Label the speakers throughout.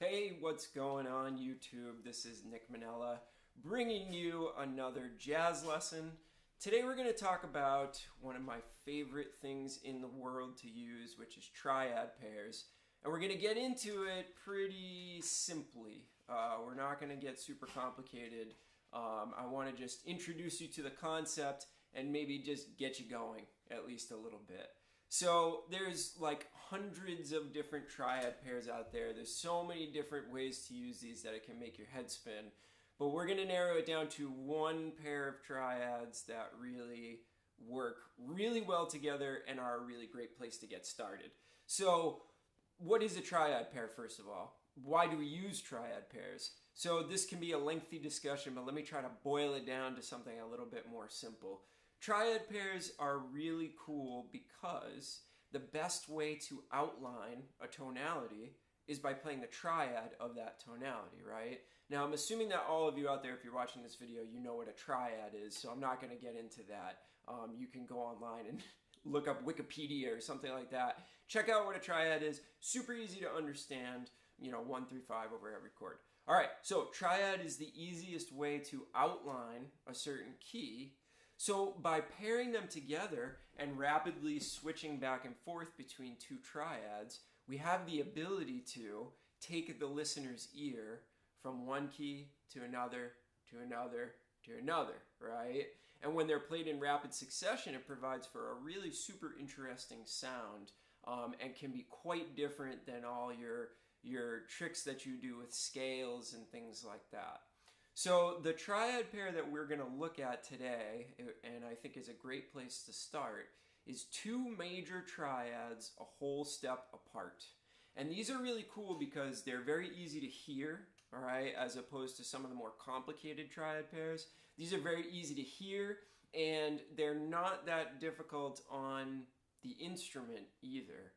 Speaker 1: Hey, what's going on YouTube? This is Nick Manella bringing you another jazz lesson. Today we're going to talk about one of my favorite things in the world to use, which is triad pairs. And we're going to get into it pretty simply. We're not going to get super complicated. I want to just introduce you to the concept and maybe just get you going at least a little bit. So there's like hundreds of different triad pairs out there. There's so many different ways to use these that it can make your head spin. But we're going to narrow it down to one pair of triads that really work really well together and are a really great place to get started. So what is a triad pair, first of all? Why do we use triad pairs? So this can be a lengthy discussion, but let me try to boil it down to something a little bit more simple. Triad pairs are really cool because the best way to outline a tonality is by playing the triad of that tonality, right? Now, I'm assuming that all of you out there, if you're watching this video, you know what a triad is, so I'm not going to get into that. You can go online and look up Wikipedia or something like that. Check out what a triad is. Super easy to understand, 1 through 5 over every chord. All right, so triad is the easiest way to outline a certain key. So by pairing them together and rapidly switching back and forth between two triads, we have the ability to take the listener's ear from one key to another, to another, to another, right? And when they're played in rapid succession, it provides for a really super interesting sound and can be quite different than all your tricks that you do with scales and things like that. So the triad pair that we're going to look at today, and I think is a great place to start, is two major triads a whole step apart. And these are really cool because they're very easy to hear, all right, as opposed to some of the more complicated triad pairs. These are very easy to hear, and they're not that difficult on the instrument either.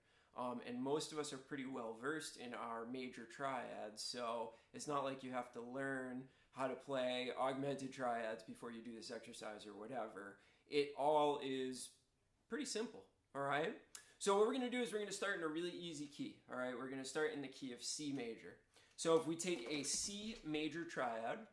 Speaker 1: And most of us are pretty well versed in our major triads, so it's not like you have to learn how to play augmented triads before you do this exercise or whatever. It all is pretty simple, all right? So what we're going to do is we're going to start in a really easy key, all right? We're going to start in the key of C major. So if we take a C major triad,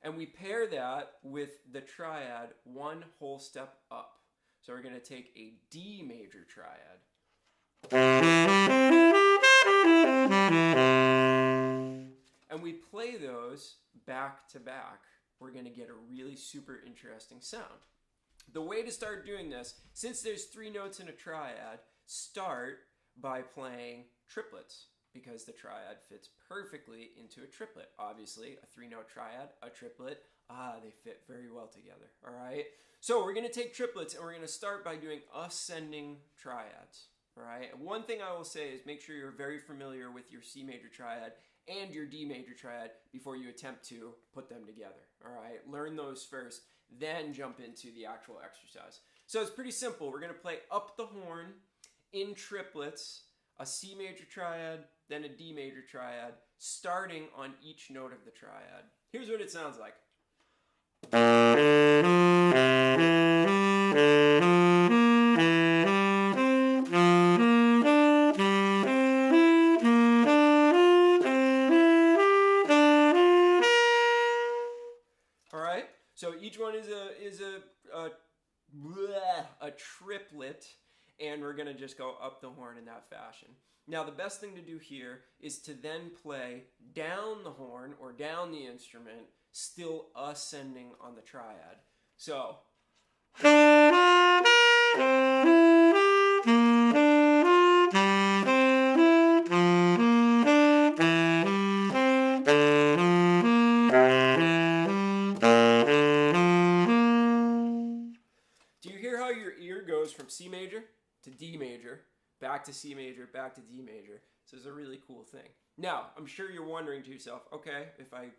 Speaker 1: and we pair that with the triad one whole step up. So we're going to take a D major triad. And we play those back to back. We're going to get a really super interesting sound. The way to start doing this, since there's 3 notes in a triad, start by playing triplets because the triad fits perfectly into a triplet. Obviously, a 3-note triad, a triplet, they fit very well together, all right? So we're going to take triplets and we're going to start by doing ascending triads, all right? And one thing I will say is make sure you're very familiar with your C major triad and your D major triad before you attempt to put them together, all right? Learn those first, then jump into the actual exercise. So it's pretty simple. We're going to play up the horn in triplets, a C major triad, then a D major triad, starting on each note of the triad. Here's what it sounds like. All right, so each one is a triplet, and we're going to just go up the horn in that fashion. Now, the best thing to do here is to then play down the horn or down the instrument, still ascending on the triad. So, do you hear how your ear goes from C major to D major, back to C major, back to D major? So it's a really cool thing. Now, I'm sure you're wondering to yourself, okay, if I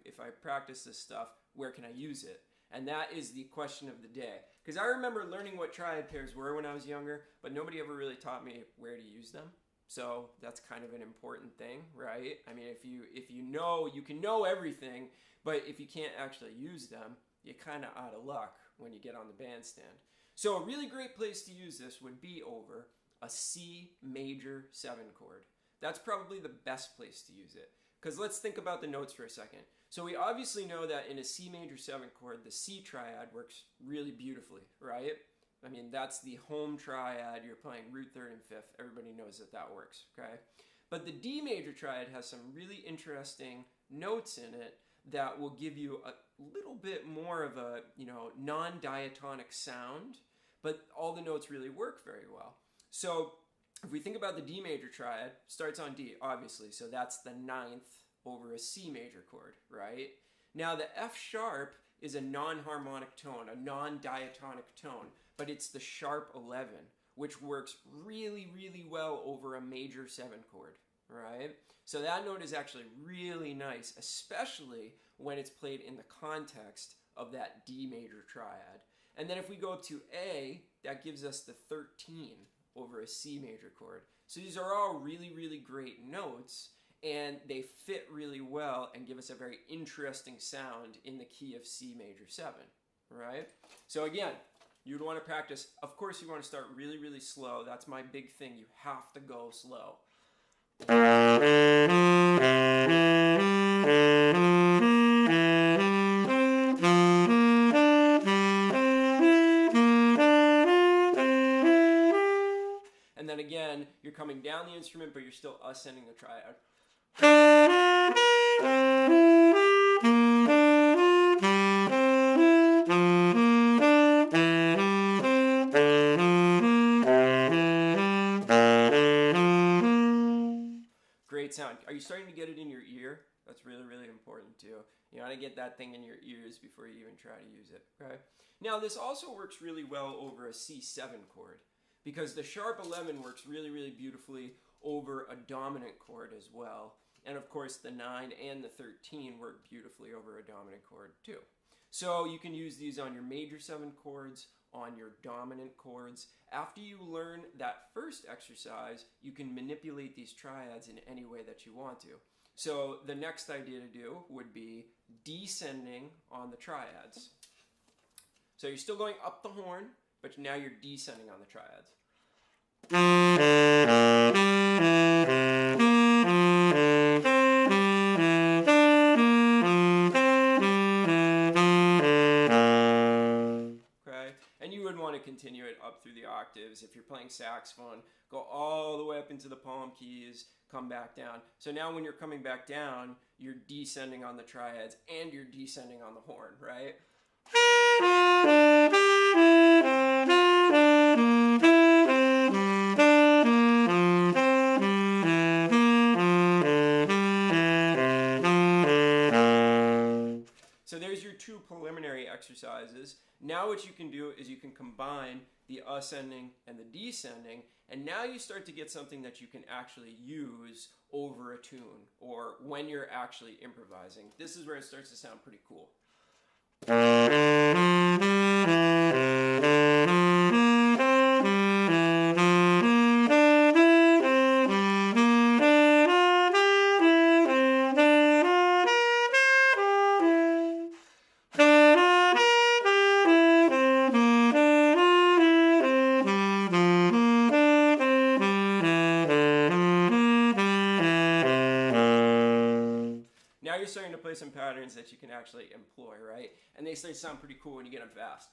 Speaker 1: practice this stuff, where can I use it? And that is the question of the day. Because I remember learning what triad pairs were when I was younger, but nobody ever really taught me where to use them. So that's kind of an important thing, right? I mean, if you know, you can know everything, but if you can't actually use them, you're kind of out of luck when you get on the bandstand. So a really great place to use this would be over a C major 7 chord. That's probably the best place to use it. Because let's think about the notes for a second. So we obviously know that in a C major 7 chord, the C triad works really beautifully, right? I mean, that's the home triad. You're playing root 3rd and 5th. Everybody knows that that works, okay? But the D major triad has some really interesting notes in it that will give you a little bit more of a, non-diatonic sound, but all the notes really work very well. So if we think about the D major triad, starts on D, obviously, so that's the 9th over a C major chord, right? Now the F sharp is a non-harmonic tone, a non-diatonic tone, but it's the sharp 11, which works really, really well over a major 7 chord, right? So that note is actually really nice, especially when it's played in the context of that D major triad. And then if we go up to A, that gives us the 13 over a C major chord. So these are all really, really great notes, and they fit really well and give us a very interesting sound in the key of C major 7, right? So again, you'd want to practice. Of course, you want to start really, really slow. That's my big thing. You have to go slow. And then again, you're coming down the instrument, but you're still ascending the triad. Great sound. Are you starting to get it in your ear? That's really, really important too. You want to get that thing in your ears before you even try to use it, okay? Now, this also works really well over a C7 chord, because the sharp 11 works really, really beautifully over a dominant chord as well. And of course, the 9 and the 13 work beautifully over a dominant chord too. So you can use these on your major 7 chords, on your dominant chords. After you learn that first exercise, you can manipulate these triads in any way that you want to. So the next idea to do would be descending on the triads. So you're still going up the horn, but now you're descending on the triads. Want to continue it up through the octaves. If you're playing saxophone, go all the way up into the palm keys, come back down. So now when you're coming back down, you're descending on the triads and you're descending on the horn, right? So there's your 2 preliminary exercises. Now what you can do is you can combine the ascending and the descending, and now you start to get something that you can actually use over a tune or when you're actually improvising. This is where it starts to sound pretty cool. Now you're starting to play some patterns that you can actually employ, right? And they start to sound pretty cool when you get them fast.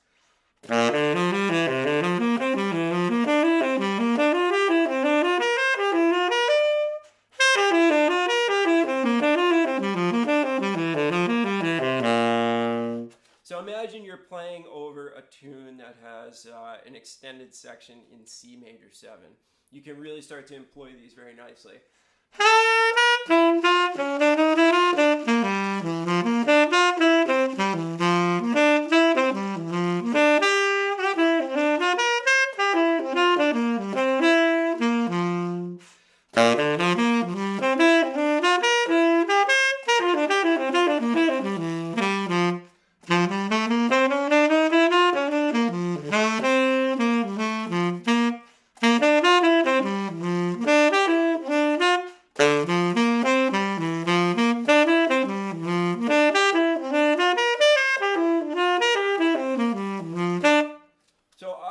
Speaker 1: So imagine you're playing over a tune that has an extended section in C major 7. You can really start to employ these very nicely.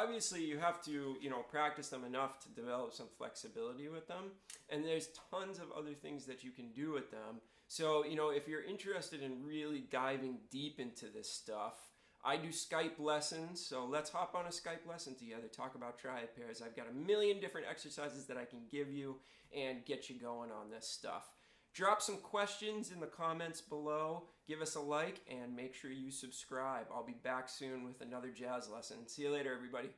Speaker 1: obviously you have to, practice them enough to develop some flexibility with them. And there's tons of other things that you can do with them. So, if you're interested in really diving deep into this stuff, I do Skype lessons, so let's hop on a Skype lesson together, talk about triad pairs. I've got a million different exercises that I can give you and get you going on this stuff. Drop some questions in the comments below, give us a like, and make sure you subscribe. I'll be back soon with another jazz lesson. See you later, everybody.